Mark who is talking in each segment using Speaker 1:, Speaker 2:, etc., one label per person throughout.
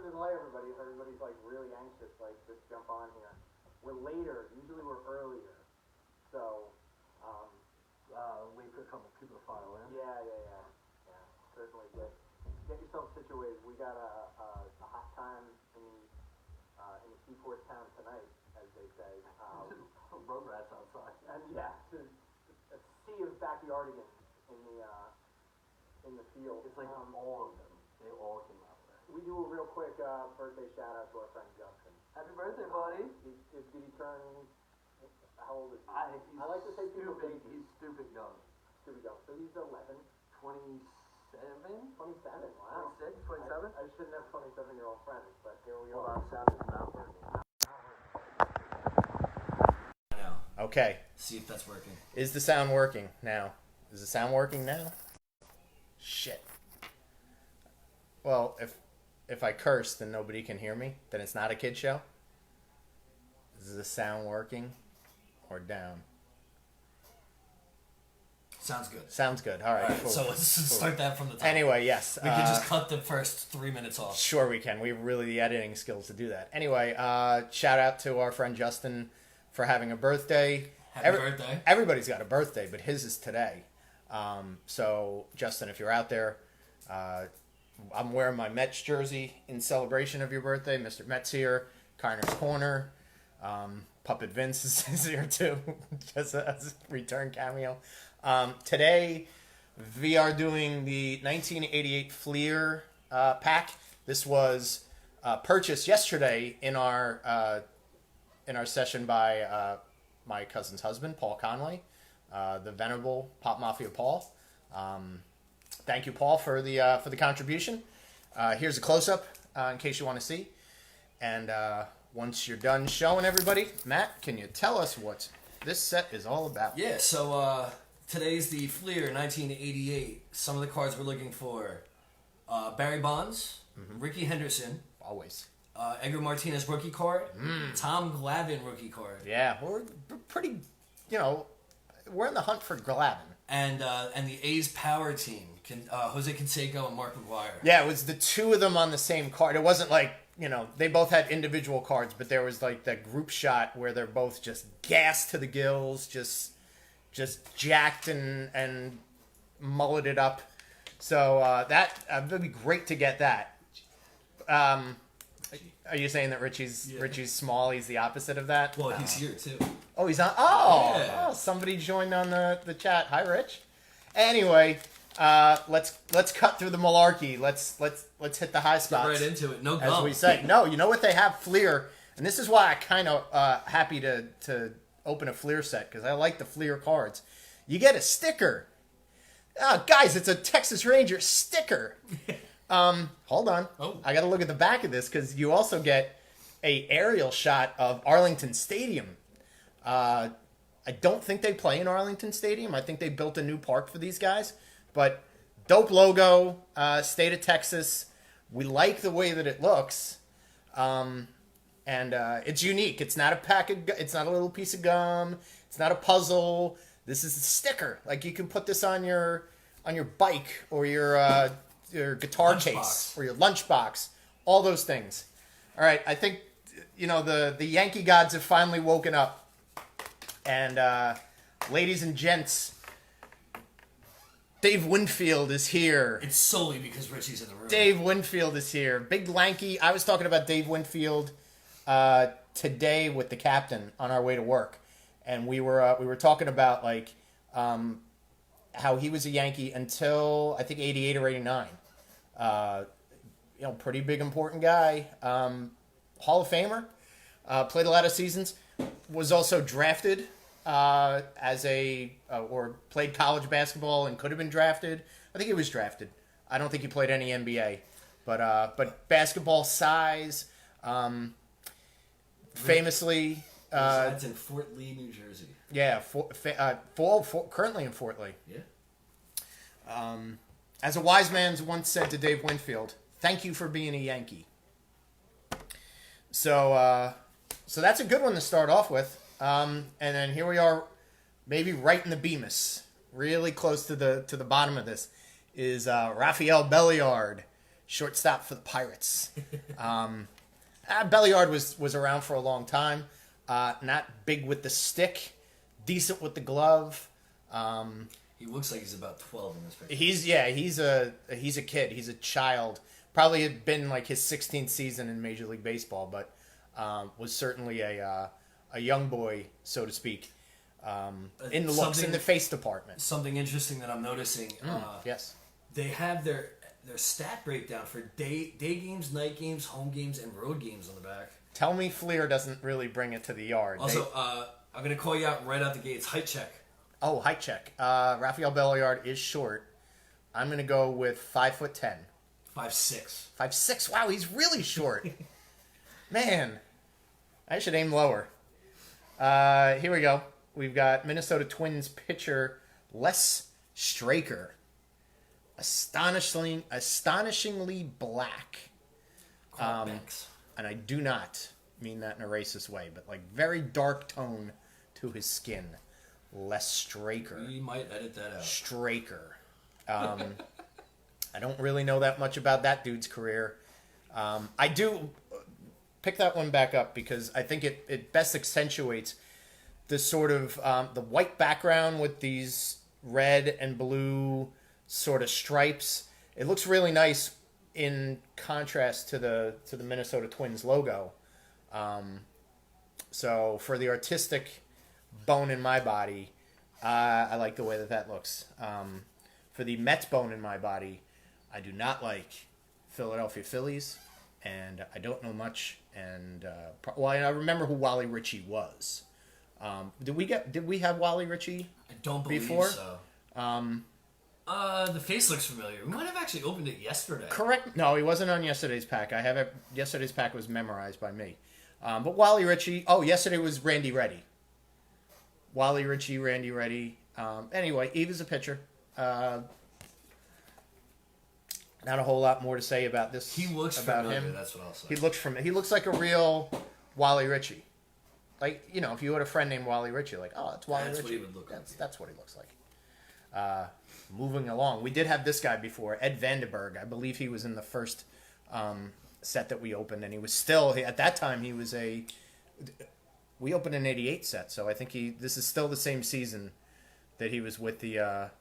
Speaker 1: to delay everybody if everybody's like really anxious, like just jump on here. We're later. Usually we're earlier. So,
Speaker 2: wait for a couple people to file in.
Speaker 1: yeah. Certainly get yourself situated. We got a hot time in the seaport town tonight, as they say.
Speaker 2: Road rats outside.
Speaker 1: And yeah, a sea of backyardigans in the field.
Speaker 2: It's like all of them. They all came out there.
Speaker 1: We do a real quick birthday shout out to our friend Justin.
Speaker 2: Happy birthday, buddy.
Speaker 1: Did he turn? How old is he?
Speaker 2: I
Speaker 1: like to say people's
Speaker 2: stupid.
Speaker 1: ages.
Speaker 2: He's stupid young.
Speaker 1: Stupid young. So he's 11.
Speaker 2: 27?
Speaker 1: 27. Wow.
Speaker 2: 26? 27?
Speaker 1: I shouldn't have 27-year-old friends, but here we
Speaker 2: Hold
Speaker 1: are.
Speaker 2: on, sound is not working.
Speaker 3: I know.
Speaker 4: Okay.
Speaker 3: See if that's working.
Speaker 4: Is the sound working now? Is the sound working now? Shit. Well, if I curse, then nobody can hear me. Then it's not a kid show. Is the sound working or down?
Speaker 3: Sounds good.
Speaker 4: Sounds good. All right.
Speaker 3: All right,
Speaker 4: Cool.
Speaker 3: so let's just start that from the top.
Speaker 4: Anyway, yes.
Speaker 3: We could just cut the first 3 minutes off.
Speaker 4: Sure, we can. We have really the editing skills to do that. Anyway, shout out to our friend Justin for having a birthday.
Speaker 3: Happy birthday.
Speaker 4: Everybody's got a birthday, but his is today. So, Justin, if you're out there, I'm wearing my Mets jersey in celebration of your birthday. Mr. Mets here. Kiner's Corner. Puppet Vince is here too, just as a return cameo. Today, we are doing the 1988 Fleer pack. This was purchased yesterday in our session by my cousin's husband, Paul Conway, the venerable Pop Mafia Paul. Thank you, Paul, for the contribution. Here's a close-up in case you want to see. And once you're done showing everybody, Matt, can you tell us what this set is all about?
Speaker 3: Yeah, so today's the Fleer 1988. Some of the cards we're looking for. Barry Bonds, Ricky Henderson.
Speaker 4: Always.
Speaker 3: Edgar Martinez rookie card. Tom Glavine rookie card.
Speaker 4: Yeah, we're pretty, we're in the hunt for Glavine.
Speaker 3: And the A's power team. Jose Canseco and Mark McGwire.
Speaker 4: Yeah, it was the two of them on the same card. It wasn't like, they both had individual cards, but there was like that group shot where they're both just gassed to the gills, just jacked and mulleted up. So that would be great to get that. Are you saying that Richie's small? He's the opposite of that?
Speaker 3: Well, he's here too.
Speaker 4: Oh, he's on. Oh,
Speaker 3: Yeah.
Speaker 4: Somebody joined on the chat. Hi, Rich. Anyway, let's cut through the malarkey. Let's hit the high spots.
Speaker 3: Get right into it. No
Speaker 4: as
Speaker 3: gum.
Speaker 4: we say. No, you know what they have? Fleer, and this is why I kind of happy to open a Fleer set because I like the Fleer cards. You get a sticker. Guys, it's a Texas Ranger sticker. Hold on.
Speaker 3: Oh.
Speaker 4: I got to look at the back of this because you also get a aerial shot of Arlington Stadium. I don't think they play in Arlington Stadium. I think they built a new park for these guys. But dope logo, state of Texas. We like the way that it looks. And it's unique. It's not a it's not a little piece of gum. It's not a puzzle. This is a sticker. Like you can put this on your bike or your guitar case or your lunchbox. All those things. All right, I think the Yankee gods have finally woken up. And ladies and gents, Dave Winfield is here.
Speaker 3: It's solely because Richie's in the room.
Speaker 4: Dave Winfield is here. Big lanky. I was talking about Dave Winfield today with the captain on our way to work, and we were talking about how he was a Yankee until I think 88 or 89. Pretty big important guy. Hall of Famer. Played a lot of seasons. Was also drafted or played college basketball and could have been drafted. I think he was drafted. I don't think he played any NBA, but basketball size. Famously,
Speaker 3: Resides in Fort Lee, New Jersey.
Speaker 4: Yeah, currently in Fort Lee.
Speaker 3: Yeah.
Speaker 4: As a wise man once said to Dave Winfield, "Thank you for being a Yankee." So that's a good one to start off with. And then here we are, maybe right in the Bemis, really close to the bottom of this, is Rafael Belliard, shortstop for the Pirates. Belliard was around for a long time. Not big with the stick, decent with the glove.
Speaker 3: He looks like he's about 12 in this picture.
Speaker 4: He's a kid. He's a child. Probably had been like his 16th season in Major League Baseball, but was certainly a young boy, so to speak, in the looks, in the face department.
Speaker 3: Something interesting that I'm noticing.
Speaker 4: Yes.
Speaker 3: They have their stat breakdown for day games, night games, home games, and road games on the back.
Speaker 4: Tell me Fleer doesn't really bring it to the yard.
Speaker 3: Also, I'm going to call you out right out the gates. Height check.
Speaker 4: Height check. Rafael Belliard is short. I'm going to go with 5'10".
Speaker 3: 5'6".
Speaker 4: 5'6". Wow, he's really short. Man, I should aim lower. Here we go. We've got Minnesota Twins pitcher Les Straker. Astonishingly black.
Speaker 3: Banks.
Speaker 4: And I do not mean that in a racist way, but like very dark tone to his skin. Les Straker.
Speaker 3: We might edit that out.
Speaker 4: Straker. I don't really know that much about that dude's career. I do pick that one back up because I think it best accentuates the sort of the white background with these red and blue sort of stripes. It looks really nice in contrast to the Minnesota Twins logo. So for the artistic bone in my body, I like the way that looks. For the Mets bone in my body, I do not like Philadelphia Phillies, and I don't know much. And I remember who Wally Ritchie was. Did we have Wally Ritchie?
Speaker 3: I don't believe
Speaker 4: before?
Speaker 3: So. The face looks familiar. We might have actually opened it yesterday.
Speaker 4: Correct. No, he wasn't on yesterday's pack. I have it. Yesterday's pack was memorized by me. But Wally Ritchie. Oh, yesterday was Randy Reddy. Wally Ritchie, Randy Reddy. Anyway, Eve is a pitcher. Not a whole lot more to say about this.
Speaker 3: He looks
Speaker 4: about
Speaker 3: familiar.
Speaker 4: him.
Speaker 3: That's what I'll say.
Speaker 4: He looks like a real Wally Ritchie. Like, you know, if you had a friend named Wally Ritchie, like, oh, it's Wally
Speaker 3: That's
Speaker 4: Ritchie.
Speaker 3: what he would look like.
Speaker 4: That's what he looks like. Moving along, we did have this guy before, Ed Vandenberg. I believe he was in the first set that we opened, and he was still at that time. He was we opened an '88 set, so I think this is still the same season that he was with the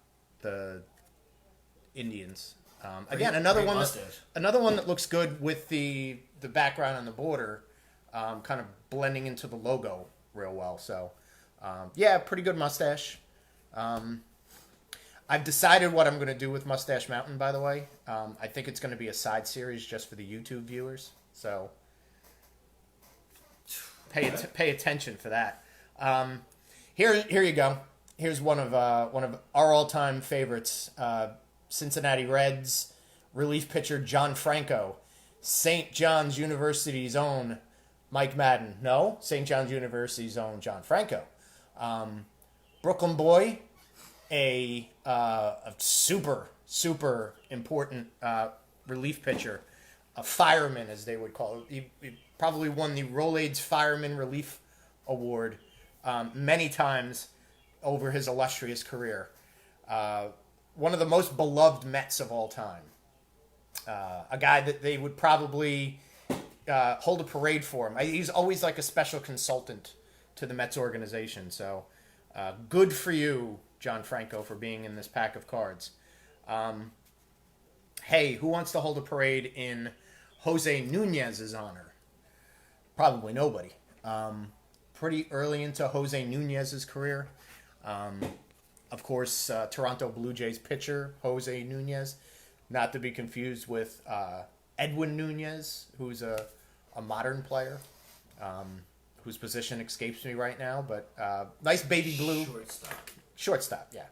Speaker 4: Indians. Again, another one that looks good with the background on the border, kind of blending into the logo real well. So, yeah, pretty good mustache. I've decided what I'm going to do with Mustache Mountain, by the way. I think it's going to be a side series just for the YouTube viewers. So pay attention for that. Here you go. Here's one of our all-time favorites. Cincinnati Reds relief pitcher John Franco. St. John's University's own Mike Madden. No, St. John's University's own John Franco. Brooklyn boy. A super important relief pitcher, a fireman as they would call it. He probably won the Rolaids Fireman Relief Award many times over his illustrious career. One of the most beloved Mets of all time. A guy that they would probably hold a parade for him. He's always like a special consultant to the Mets organization. So good for you, John Franco, for being in this pack of cards. Hey, who wants to hold a parade in Jose Nunez's honor? Probably nobody. Pretty early into Jose Nunez's career. Of course, Toronto Blue Jays pitcher Jose Nunez, not to be confused with Edwin Nunez, who's a modern player, whose position escapes me right now, but nice baby blue. Shortstop, yeah.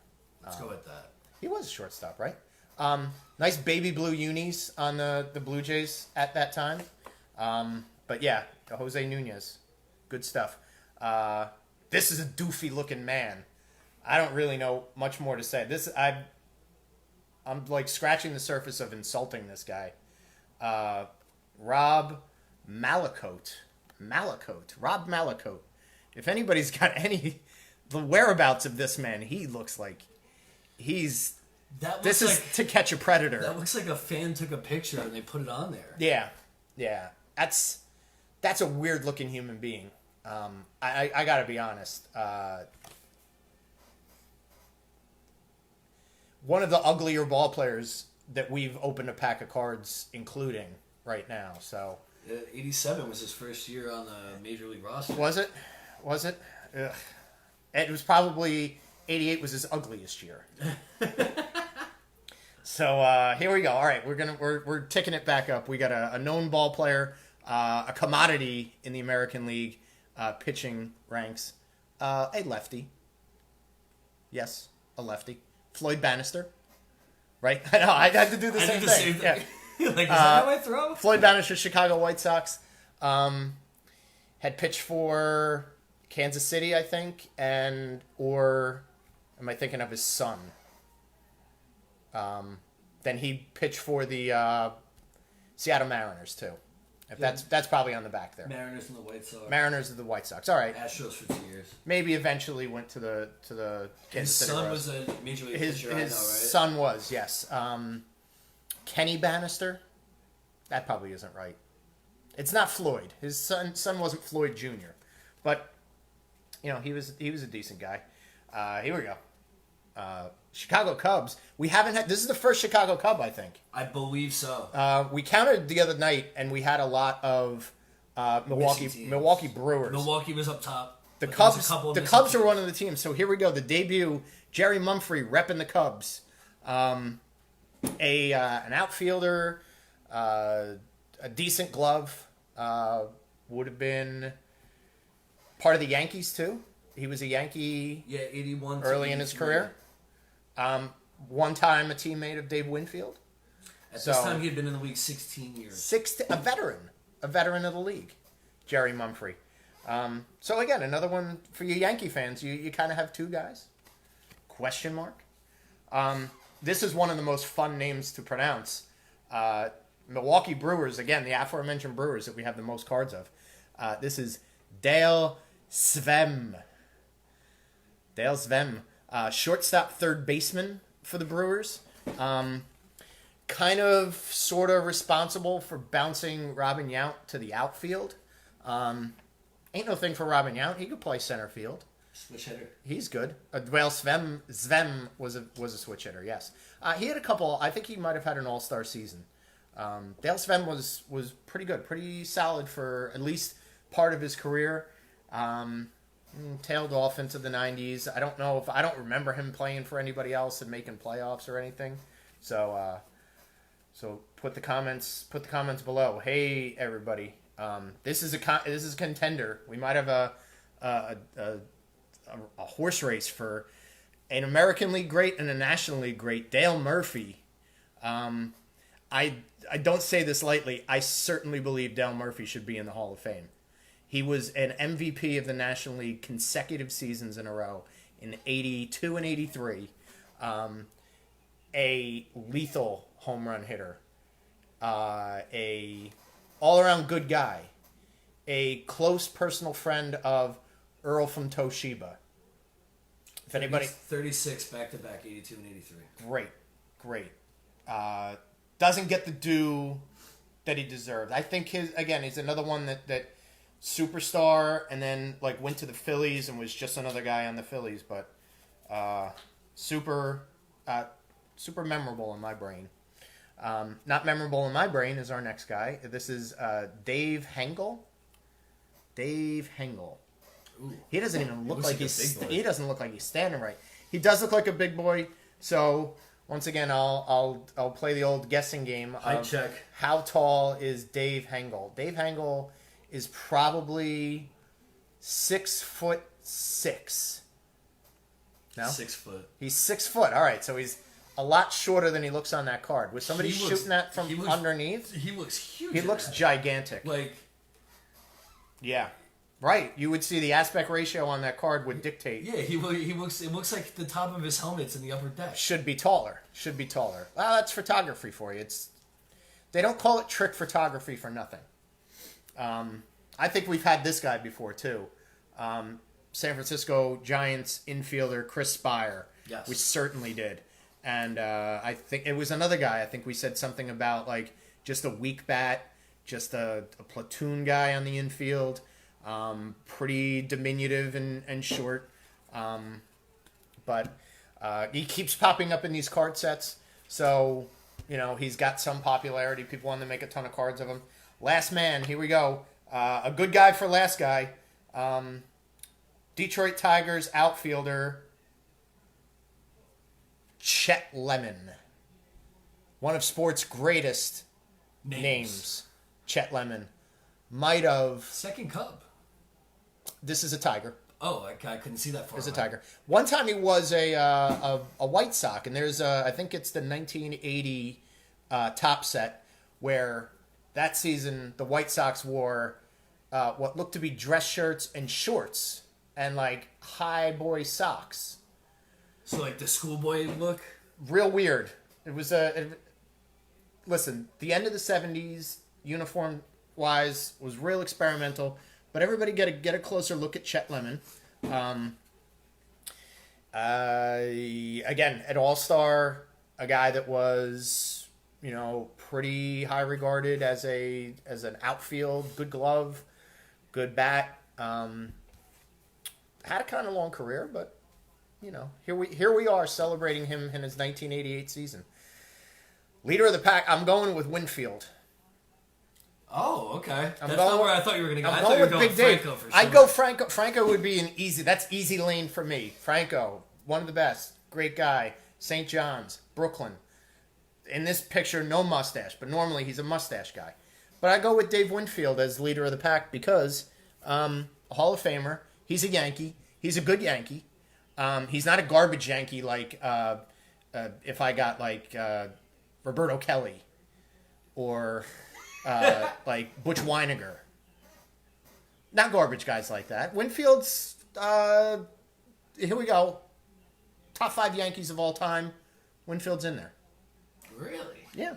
Speaker 3: Let's go with that.
Speaker 4: He was a shortstop, right? Nice baby blue unis on the Blue Jays at that time. But yeah, Jose Nunez. Good stuff. This is a doofy looking man. I don't really know much more to say. I'm like scratching the surface of insulting this guy. Rob Malacote. Rob Malacote. If anybody's got the whereabouts of this man, he looks like he's
Speaker 3: That
Speaker 4: This
Speaker 3: looks
Speaker 4: is
Speaker 3: like
Speaker 4: to catch a predator.
Speaker 3: that looks like a fan took a picture and they put it on there.
Speaker 4: Yeah. That's a weird looking human being. I gotta be honest. One of the uglier ball players that we've opened a pack of cards, including right now. So
Speaker 3: 87 was his first year on the major league roster.
Speaker 4: was it? Ugh. It was probably 88 was his ugliest year. So here we go. All right, we're ticking it back up. We got a known ball player, a commodity in the American League pitching ranks, a lefty. Yes, a lefty. Floyd Bannister. Right? I know. I had to do the same thing. Yeah.
Speaker 3: Like, is that how I throw?
Speaker 4: Floyd Bannister, Chicago White Sox, had pitched for Kansas City, I think, or am I thinking of his son? Then he pitched for the Seattle Mariners too. If that's probably on the back there.
Speaker 3: Mariners and the White Sox.
Speaker 4: Mariners of the White Sox. All right.
Speaker 3: Astros for 2 years.
Speaker 4: Maybe eventually went to the Kansas
Speaker 3: His
Speaker 4: City
Speaker 3: son
Speaker 4: Royals.
Speaker 3: was a major league
Speaker 4: His
Speaker 3: pitcher, I know, right?
Speaker 4: son was, yes. Kenny Bannister. That probably isn't right. It's not Floyd. His son wasn't Floyd Jr. But he was a decent guy. Here we go. Chicago Cubs. We haven't had. This is the first Chicago Cub, I think.
Speaker 3: I believe so.
Speaker 4: We counted the other night, and we had a lot of
Speaker 3: Missing teams.
Speaker 4: Milwaukee Brewers.
Speaker 3: Milwaui was up top.
Speaker 4: The
Speaker 3: but there was a
Speaker 4: Cubs.
Speaker 3: couple of
Speaker 4: The
Speaker 3: missing
Speaker 4: Cubs are
Speaker 3: teams.
Speaker 4: one of the teams. So here we go. The debut. Jerry Mumphrey repping the Cubs. An outfielder, a decent glove. Would have been part of the Yankees too. He was a Yankee.
Speaker 3: Yeah, 81. to
Speaker 4: Early in his
Speaker 3: 83.
Speaker 4: career. One time a teammate of Dave Winfield.
Speaker 3: At
Speaker 4: So-
Speaker 3: this time, he had been in the league 16 years.
Speaker 4: A veteran of the league, Jerry Mumphrey. So again, another one for you Yankee fans. You kind of have two guys. Question mark. This is one of the most fun names to pronounce. Milwaukee Brewers, again, the aforementioned Brewers that we have the most cards of. This is Dale Svem. Dale Svem. Shortstop, third baseman for the Brewers. Kind of, sort of responsible for bouncing Robin Yount to the outfield. Ain't no thing for Robin Yount. He could play center field.
Speaker 3: Switch hitter.
Speaker 4: He's good. Well, Svem was a switch hitter. Yes, he had a couple. I think he might have had an all-star season. Dale Svem was pretty good, pretty solid for at least part of his career. Tailed off into the 90s. I don't remember him playing for anybody else and making playoffs or anything. So put the comments below. Hey everybody, this is a contender. We might have a horse race for an American League great and a National League great. Dale Murphy. I don't say this lightly. I certainly believe Dale Murphy should be in the Hall of Fame. He was an MVP of the National League consecutive seasons in a row in 82 and 83. A lethal home run hitter. A all-around good guy. A close personal friend of Earl from Toshiba. If anybody...
Speaker 3: 36 back-to-back, 82 and 83.
Speaker 4: Great. Doesn't get the due that he deserved. I think he's another one that superstar and then went to the Phillies and was just another guy on the Phillies, but super memorable in my brain. Not memorable in my brain is our next guy. This is Dave Hengel. Dave Hengel.
Speaker 3: Ooh.
Speaker 4: He doesn't even look
Speaker 3: looks
Speaker 4: like
Speaker 3: like a
Speaker 4: he's.
Speaker 3: big boy.
Speaker 4: He doesn't look like he's standing right. He does look like a big boy. So once again, I'll play the old guessing game.
Speaker 3: Height check.
Speaker 4: How tall is Dave Hengel? Dave Hengel is probably 6'6". No,
Speaker 3: 6 foot.
Speaker 4: he's 6 foot. All right, so he's a lot shorter than he looks on that card. Was somebody
Speaker 3: He looks-
Speaker 4: shooting that from
Speaker 3: he looks-
Speaker 4: underneath?
Speaker 3: He looks huge.
Speaker 4: He
Speaker 3: in
Speaker 4: looks
Speaker 3: that.
Speaker 4: gigantic.
Speaker 3: Yeah.
Speaker 4: Right. You would see the aspect ratio on that card would dictate.
Speaker 3: Yeah, he looks. It looks like the top of his helmet's in the upper deck.
Speaker 4: Should be taller. Well, that's photography for you. They don't call it trick photography for nothing. I think we've had this guy before too. San Francisco Giants infielder Chris Spire.
Speaker 3: Yes.
Speaker 4: We certainly did. And I think it was another guy. I think we said something about like just a weak bat, just a platoon guy on the infield, pretty diminutive and short. But he keeps popping up in these card sets. So, he's got some popularity. People want to make a ton of cards of him. Last man, here we go. A good guy for last guy. Detroit Tigers outfielder Chet Lemon. One of sports' greatest names. Chet Lemon. Might have...
Speaker 3: Second Cub.
Speaker 4: This is a Tiger.
Speaker 3: Oh, I couldn't see that far.
Speaker 4: It's a Tiger. One time he was a White Sox, and there's I think it's the 1980 top set where that season the White Sox wore what looked to be dress shirts and shorts and like high boy socks.
Speaker 3: So like the schoolboy look?
Speaker 4: Real weird. It was listen, the end of the 70s, uniform-wise, was real experimental. But everybody get a closer look at Chet Lemon. Again, an all-star, a guy that was, pretty high regarded as an outfield, good glove, good bat. Had a kind of long career, but here we are celebrating him in his 1988 season. Leader of the pack, I'm going with Winfield.
Speaker 3: Oh, okay. That's
Speaker 4: going,
Speaker 3: not where I thought you were going to go.
Speaker 4: I'm
Speaker 3: I thought you were
Speaker 4: going
Speaker 3: going
Speaker 4: Big
Speaker 3: Franco
Speaker 4: Dave.
Speaker 3: for sure.
Speaker 4: I'd go Franco. Franco would be that's easy lane for me. Franco, one of the best. Great guy. St. John's, Brooklyn. In this picture, no mustache, but normally he's a mustache guy. But I go with Dave Winfield as leader of the pack because a Hall of Famer. He's a Yankee. He's a good Yankee. He's not a garbage Yankee like if I got like Roberto Kelly or... like Butch Weiniger. Not garbage guys like that. Winfield's, here we go. Top 5 Yankees of all time. Winfield's in there.
Speaker 3: Really?
Speaker 4: Yeah.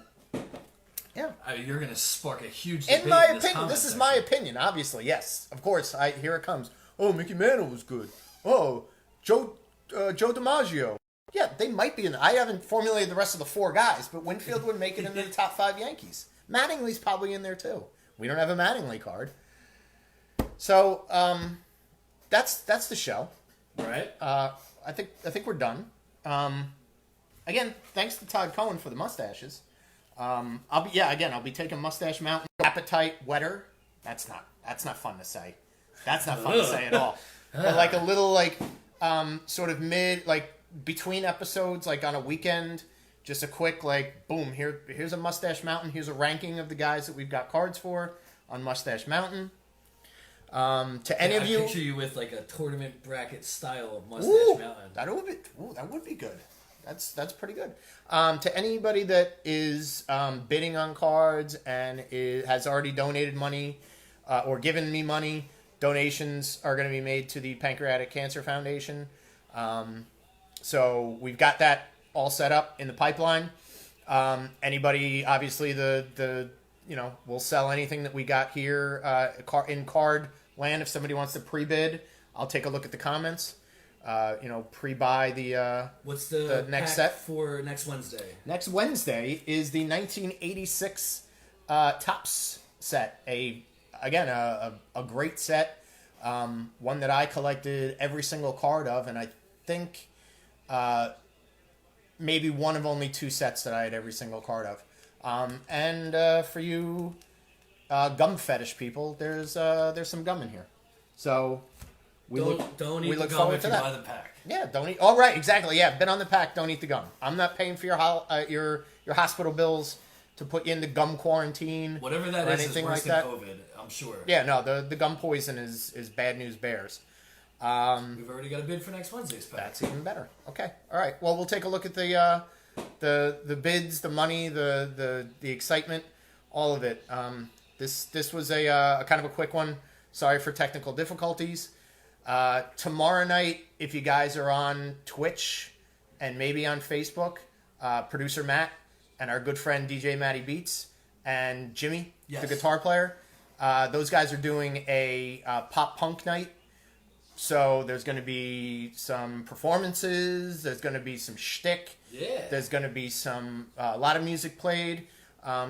Speaker 4: Yeah.
Speaker 3: You're going to spark a huge debate
Speaker 4: In my
Speaker 3: this
Speaker 4: opinion,
Speaker 3: comment
Speaker 4: this is
Speaker 3: section.
Speaker 4: my opinion, obviously. Yes, of course. Here it comes. Oh, Mickey Mantle was good. Oh, Joe DiMaggio. Yeah, they might be in. I haven't formulated the rest of the 4 guys, but Winfield would make it into the top 5 Yankees. Mattingly's probably in there too. We don't have a Mattingly card. So that's the show.
Speaker 3: Right?
Speaker 4: I think we're done. Again, thanks to Todd Cohen for the mustaches. I'll be taking Mustache Mountain Appetite Wetter. That's not fun to say. That's not fun to say at all. But like a little sort of mid between episodes, like on a weekend. Just a quick, boom, here's a Mustache Mountain. Here's a ranking of the guys that we've got cards for on Mustache Mountain. To any of you...
Speaker 3: I picture you with, a tournament bracket style of Mustache Mountain.
Speaker 4: That would be good. That's pretty good. To anybody that is bidding on cards and has already donated money or given me money, donations are going to be made to the Pancreatic Cancer Foundation. So we've got that all set up in the pipeline. Anybody, obviously, we'll sell anything that we got here in card land. If somebody wants to pre-bid, I'll take a look at the comments. Pre-buy the
Speaker 3: what's the
Speaker 4: next
Speaker 3: pack
Speaker 4: set
Speaker 3: for next Wednesday?
Speaker 4: Next Wednesday is the 1986 Topps set. A great set. One that I collected every single card of, and I think maybe one of only 2 sets that I had every single card of. And for you gum fetish people, there's some gum in here. So
Speaker 3: don't eat
Speaker 4: we
Speaker 3: the
Speaker 4: look
Speaker 3: gum
Speaker 4: forward
Speaker 3: if
Speaker 4: to
Speaker 3: you
Speaker 4: that.
Speaker 3: buy the pack.
Speaker 4: Yeah, don't eat. Oh, right, exactly. Yeah, been on the pack. Don't eat the gum. I'm not paying for your hospital bills to put you into gum quarantine.
Speaker 3: Whatever that
Speaker 4: or
Speaker 3: is
Speaker 4: anything
Speaker 3: worse
Speaker 4: like
Speaker 3: than
Speaker 4: that.
Speaker 3: COVID, I'm sure.
Speaker 4: Yeah, no, the gum poison is bad news bears.
Speaker 3: We've already got a bid for next Wednesday's pack.
Speaker 4: That's even better. Okay, all right. Well, we'll take a look at the bids, the money, the excitement, all of it. This was a kind of a quick one. Sorry for technical difficulties. Tomorrow night, if you guys are on Twitch and maybe on Facebook, producer Matt and our good friend DJ Matty Beats and Jimmy,
Speaker 3: Yes.
Speaker 4: the guitar player, those guys are doing a pop punk night So there's going to be some performances. There's going to be some shtick.
Speaker 3: Yeah.
Speaker 4: There's going to be a lot of music played.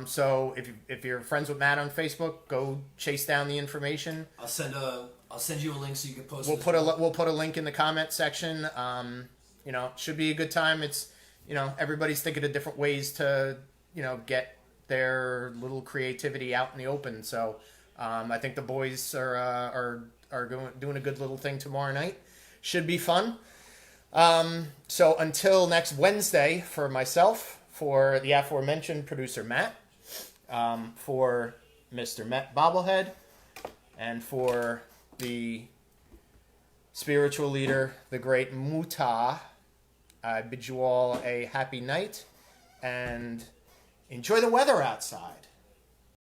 Speaker 4: So if you're friends with Matt on Facebook, go chase down the information.
Speaker 3: I'll send you a link so you can post.
Speaker 4: We'll
Speaker 3: it
Speaker 4: we'll put a link in the comment section. Should be a good time. It's everybody's thinking of different ways to get their little creativity out in the open. So I think the boys are doing a good little thing tomorrow night. Should be fun. So until next Wednesday, for myself, for the aforementioned producer Matt, for Mr. Met Bobblehead, and for the spiritual leader, the great Muta, I bid you all a happy night and enjoy the weather outside.